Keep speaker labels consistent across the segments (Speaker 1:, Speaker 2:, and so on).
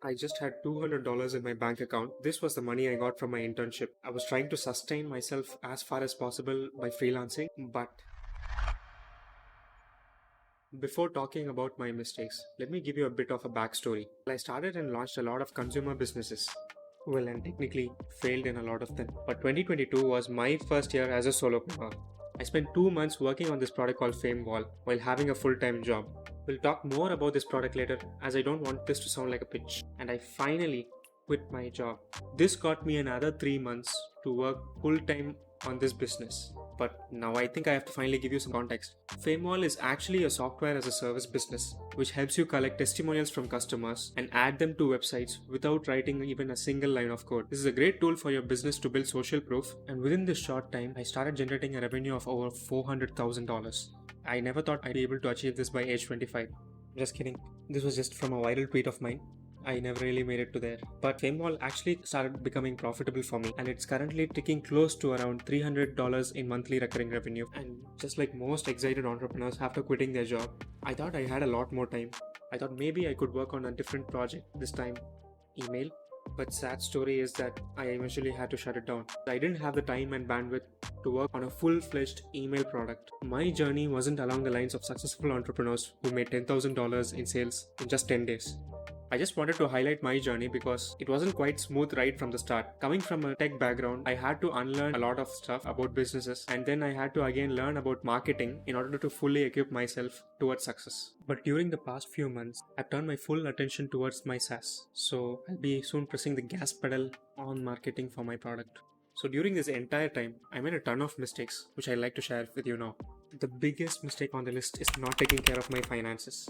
Speaker 1: I just had $200 in my bank account. This was the money I got from my internship. I was trying to sustain myself as far as possible by freelancing, but before talking about my mistakes, let me give you a bit of a backstory. I started and launched a lot of consumer businesses. Well, and technically failed in a lot of them. But 2022 was my first year as a solopreneur. I spent 2 months working on this product called FameWall while having a full-time job. We'll talk more about this product later as I don't want this to sound like a pitch. And I finally quit my job. This got me another 3 months to work full-time on this business. But now I think I have to finally give you some context. FameWall is actually a software as a service business which helps you collect testimonials from customers and add them to websites without writing even a single line of code. This is a great tool for your business to build social proof, and within this short time, I started generating a revenue of over $400,000. I never thought I'd be able to achieve this by age 25. Just kidding. This was just from a viral tweet of mine. I never really made it to there. But FameWall actually started becoming profitable for me, and it's currently ticking close to around $300 in monthly recurring revenue. And just like most excited entrepreneurs after quitting their job, I thought I had a lot more time. I thought maybe I could work on a different project, this time email. But sad story is that I eventually had to shut it down. I didn't have the time and bandwidth to work on a full-fledged email product. My journey wasn't along the lines of successful entrepreneurs who made $10,000 in sales in just 10 days. I just wanted to highlight my journey because it wasn't quite smooth right from the start. Coming from a tech background, I had to unlearn a lot of stuff about businesses, and then I had to again learn about marketing in order to fully equip myself towards success. But during the past few months, I've turned my full attention towards my SaaS. So I'll be soon pressing the gas pedal on marketing for my product. So during this entire time, I made a ton of mistakes, which I'd like to share with you now. The biggest mistake on the list is not taking care of my finances.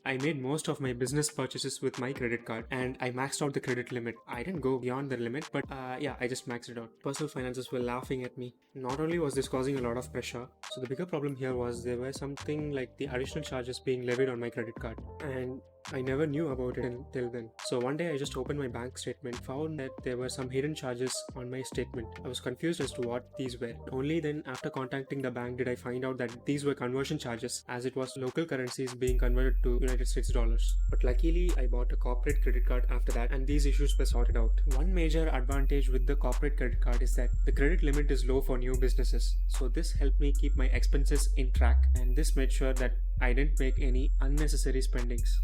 Speaker 1: I made most of my business purchases with my credit card, and I maxed out the credit limit. I didn't go beyond the limit, but I just maxed it out. Personal finances were laughing at me. Not only was this causing a lot of pressure, so the bigger problem here was there were something like the additional charges being levied on my credit card, and I never knew about it until then. So one day I just opened my bank statement, found that there were some hidden charges on my statement. I was confused as to what these were. Only then after contacting the bank did I find out that these were conversion charges, as it was local currencies being converted to United States dollars. But luckily I bought a corporate credit card after that, and these issues were sorted out. One major advantage with the corporate credit card is that the credit limit is low for new businesses. So this helped me keep my expenses in track, and this made sure that I didn't make any unnecessary spendings.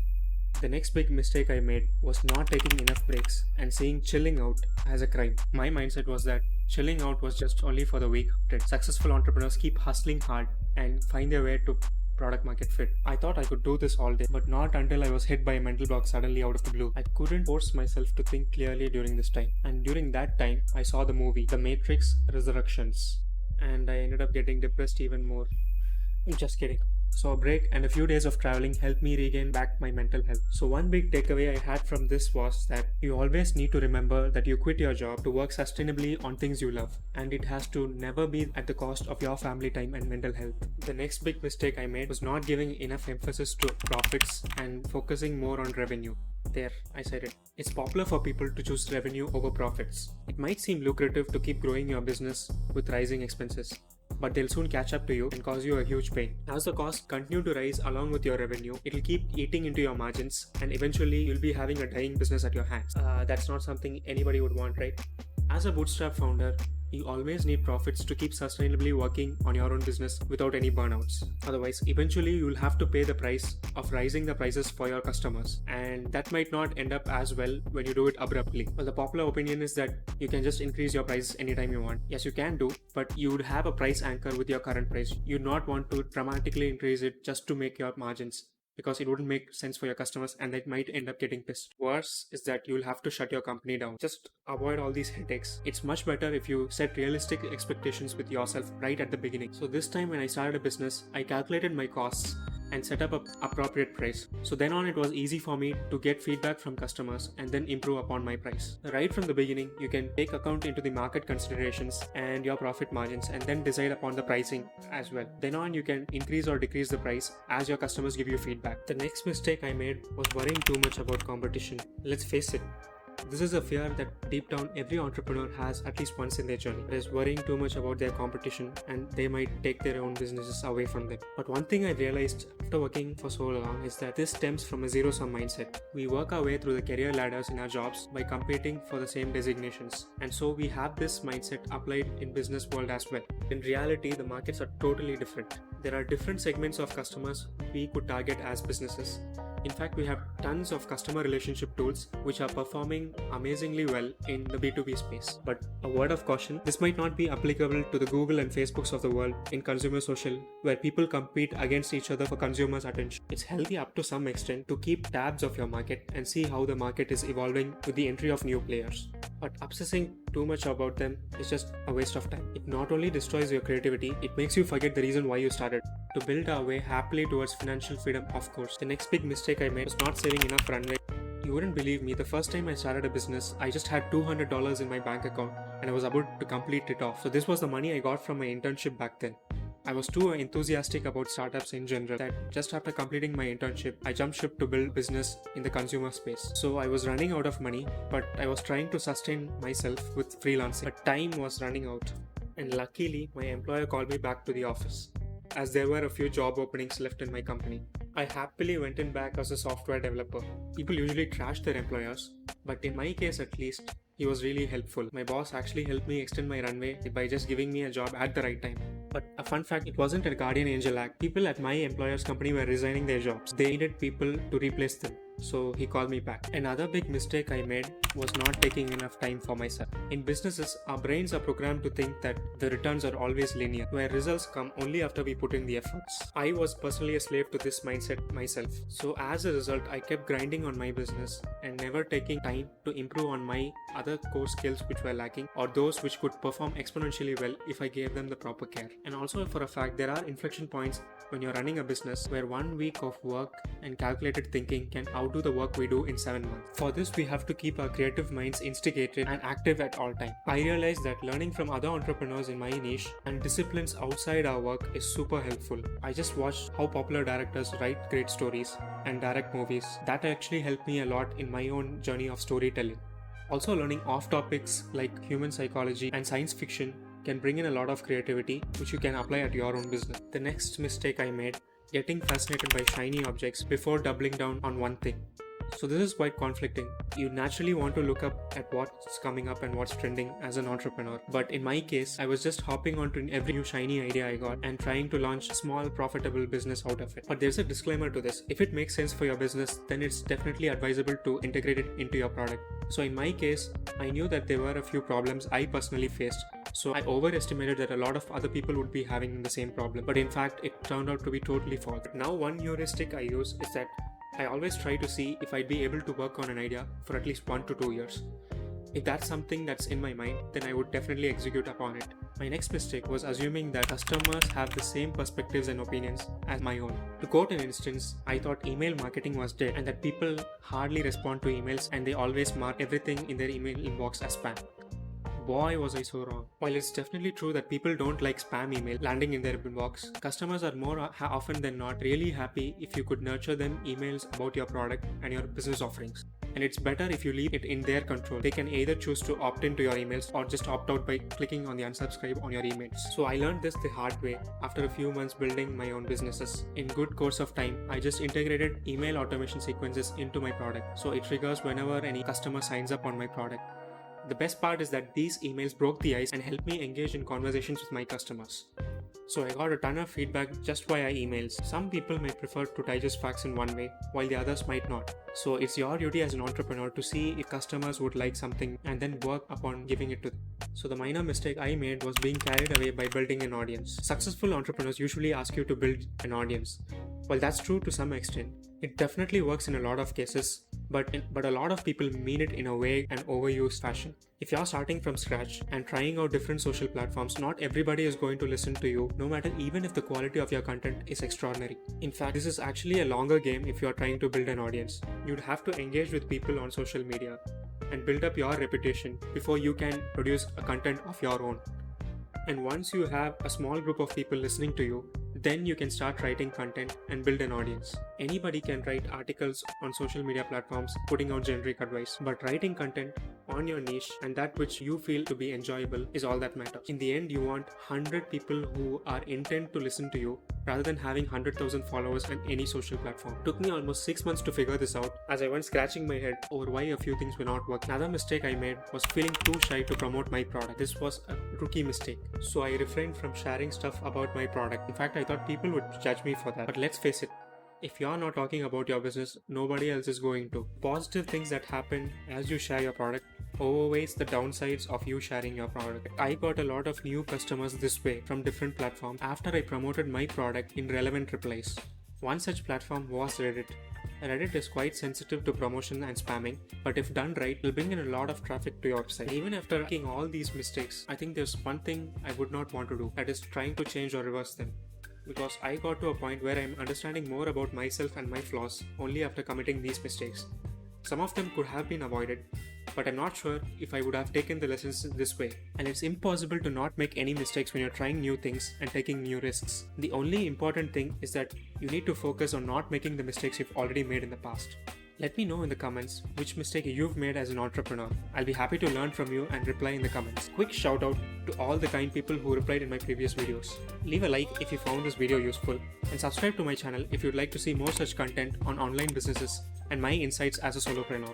Speaker 1: The next big mistake I made was not taking enough breaks and seeing chilling out as a crime. My mindset was that chilling out was just only for the weak-hearted. Successful entrepreneurs keep hustling hard and find their way to product market fit. I thought I could do this all day, but not until I was hit by a mental block suddenly out of the blue. I couldn't force myself to think clearly during this time. And during that time, I saw the movie The Matrix Resurrections, and I ended up getting depressed even more. Just kidding. So a break and a few days of traveling helped me regain back my mental health. So one big takeaway I had from this was that you always need to remember that you quit your job to work sustainably on things you love, and it has to never be at the cost of your family time and mental health. The next big mistake I made was not giving enough emphasis to profits and focusing more on revenue. There, I said it. It's popular for people to choose revenue over profits. It might seem lucrative to keep growing your business with rising expenses, but they'll soon catch up to you and cause you a huge pain. As the costs continue to rise along with your revenue, it'll keep eating into your margins, and eventually you'll be having a dying business at your hands. That's not something anybody would want, right? As a bootstrap founder, you always need profits to keep sustainably working on your own business without any burnouts. Otherwise, eventually you'll have to pay the price of rising the prices for your customers, and that might not end up as well when you do it abruptly. Well, the popular opinion is that you can just increase your prices anytime you want. Yes, you can do, but you would have a price anchor with your current price. You'd not want to dramatically increase it just to make your margins, because it wouldn't make sense for your customers and they might end up getting pissed. Worse is that you'll have to shut your company down. Just avoid all these headaches. It's much better if you set realistic expectations with yourself right at the beginning. So this time when I started a business, I calculated my costs and set up an appropriate price. So then on, it was easy for me to get feedback from customers and then improve upon my price. Right from the beginning, you can take account into the market considerations and your profit margins and then decide upon the pricing as well. Then on, you can increase or decrease the price as your customers give you feedback. The next mistake I made was worrying too much about competition. Let's face it, This is a fear that deep down every entrepreneur has at least once in their journey. It is worrying too much about their competition and they might take their own businesses away from them. But one thing I realized after working for so long is that this stems from a zero-sum mindset. We work our way through the career ladders in our jobs by competing for the same designations. And so we have this mindset applied in business world as well. In reality, the markets are totally different. There are different segments of customers we could target as businesses. In fact, we have tons of customer relationship tools which are performing amazingly well in the B2B space. But a word of caution, this might not be applicable to the Google and Facebooks of the world in consumer social, where people compete against each other for consumers' attention. It's healthy up to some extent to keep tabs of your market and see how the market is evolving with the entry of new players. But obsessing too much about them is just a waste of time. It not only destroys your creativity, it makes you forget the reason why you started. To build our way happily towards financial freedom, of course. The next big mistake I made was not saving enough runway. You wouldn't believe me, the first time I started a business, I just had $200 in my bank account and I was about to complete it off. So this was the money I got from my internship back then. I was too enthusiastic about startups in general that just after completing my internship, I jumped ship to build business in the consumer space. So I was running out of money, but I was trying to sustain myself with freelancing. But time was running out. And luckily, my employer called me back to the office, as there were a few job openings left in my company. I happily went in back as a software developer. People usually trash their employers, but in my case at least, he was really helpful. My boss actually helped me extend my runway by just giving me a job at the right time. But a fun fact, it wasn't a guardian angel act. People at my employer's company were resigning their jobs. They needed people to replace them. So he called me back. Another big mistake I made was not taking enough time for myself. In businesses, our brains are programmed to think that the returns are always linear, where results come only after we put in the efforts. I was personally a slave to this mindset myself. So as a result, I kept grinding on my business and never taking time to improve on my other core skills which were lacking, or those which could perform exponentially well if I gave them the proper care. And also for a fact, there are inflection points when you're running a business where 1 week of work and calculated thinking can outdo the work we do in 7 months. For this, we have to keep our creative minds instigated and active at all times. I realized that learning from other entrepreneurs in my niche and disciplines outside our work is super helpful. I just watched how popular directors write great stories and direct movies. That actually helped me a lot in my own journey of storytelling. Also, learning off topics like human psychology and science fiction can bring in a lot of creativity which you can apply at your own business. The next mistake I made, getting fascinated by shiny objects before doubling down on one thing. So this is quite conflicting. You naturally want to look up at what's coming up and what's trending as an entrepreneur. But in my case, I was just hopping onto every new shiny idea I got and trying to launch a small profitable business out of it. But there's a disclaimer to this. If it makes sense for your business, then it's definitely advisable to integrate it into your product. So in my case, I knew that there were a few problems I personally faced. So I overestimated that a lot of other people would be having the same problem. But in fact, it turned out to be totally false. Now one heuristic I use is that I always try to see if I'd be able to work on an idea for at least 1 to 2 years. If that's something that's in my mind, then I would definitely execute upon it. My next mistake was assuming that customers have the same perspectives and opinions as my own. To quote an instance, I thought email marketing was dead and that people hardly respond to emails and they always mark everything in their email inbox as spam. Boy, was I so wrong. While it's definitely true that people don't like spam email landing in their inbox, customers are more often than not really happy if you could nurture them emails about your product and your business offerings. And it's better if you leave it in their control. They can either choose to opt into your emails or just opt out by clicking on the unsubscribe on your emails. So I learned this the hard way after a few months building my own businesses. In good course of time, I just integrated email automation sequences into my product. So it triggers whenever any customer signs up on my product. The best part is that these emails broke the ice and helped me engage in conversations with my customers. So I got a ton of feedback just via emails. Some people may prefer to digest facts in one way, while the others might not. So it's your duty as an entrepreneur to see if customers would like something and then work upon giving it to them. So the minor mistake I made was being carried away by building an audience. Successful entrepreneurs usually ask you to build an audience. While that's true to some extent, it definitely works in a lot of cases, but a lot of people mean it in a vague and overused fashion. If you're starting from scratch and trying out different social platforms, not everybody is going to listen to you, no matter even if the quality of your content is extraordinary. In fact, this is actually a longer game if you're trying to build an audience. You'd have to engage with people on social media and build up your reputation before you can produce a content of your own. And once you have a small group of people listening to you, Then you can start writing content and build an audience. Anybody can write articles on social media platforms putting out generic advice, but writing content on your niche and that which you feel to be enjoyable is all that matters. In the end, you want 100 people who are intent to listen to you rather than having 100,000 followers on any social platform. It took me almost 6 months to figure this out as I went scratching my head over why a few things were not working. Another mistake I made was feeling too shy to promote my product. This was a rookie mistake. So I refrained from sharing stuff about my product. In fact, I thought people would judge me for that. But let's face it, if you're not talking about your business, nobody else is going to. Positive things that happen as you share your product overweighs the downsides of you sharing your product. I got a lot of new customers this way from different platforms after I promoted my product in relevant replies. One such platform was Reddit. Reddit is quite sensitive to promotion and spamming, but if done right, it will bring in a lot of traffic to your website. Even after making all these mistakes, I think there's one thing I would not want to do, that is trying to change or reverse them. Because I got to a point where I'm understanding more about myself and my flaws only after committing these mistakes. Some of them could have been avoided, but I'm not sure if I would have taken the lessons this way. And it's impossible to not make any mistakes when you're trying new things and taking new risks. The only important thing is that you need to focus on not making the mistakes you've already made in the past. Let me know in the comments which mistake you've made as an entrepreneur. I'll be happy to learn from you and reply in the comments. Quick shout out to all the kind people who replied in my previous videos. Leave a like if you found this video useful and subscribe to my channel if you'd like to see more such content on online businesses and my insights as a solopreneur.